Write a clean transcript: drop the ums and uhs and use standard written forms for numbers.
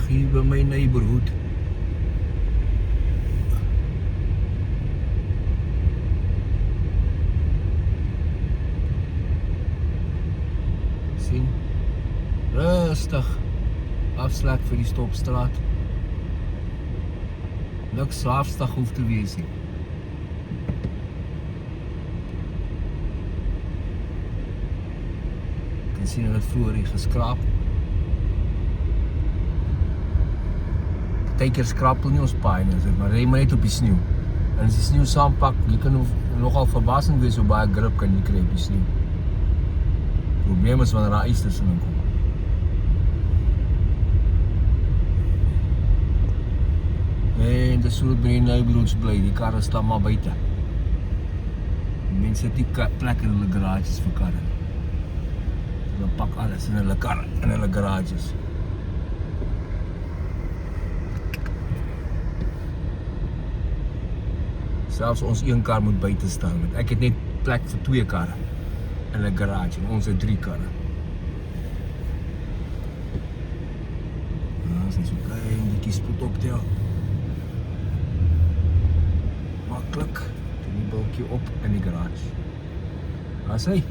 hier by my neighborhood. Sien? Rustig. Afslag vir die stopstraat. Niks slaafstig hoef te wees nie. Ek kan sien hulle het vroeër hier geskraap. Partykeer skraap hulle nie ons paai nie, maar ry maar net op die sneeu. En as die sneeu saampak, jy kan nogal verbasing wees hoe baie grip kan jy kry op die sneeu. Probleem is wanneer daar ys tussenin kom. En dis so dat by die neighborhoods bly, die karre staan maar buite. Die mense het nie plek in hulle garages vir karre. Hulle pak alles in hulle karre, in hulle garages. Selfs ons een kar moet buite staan, want ek het net plek vir 2 karre in 'n garage en ons het 3 karre. Nou, as jy so klein bietjie spoed optel. Maklik, doen die bultjie op in die garage. Daar is hy.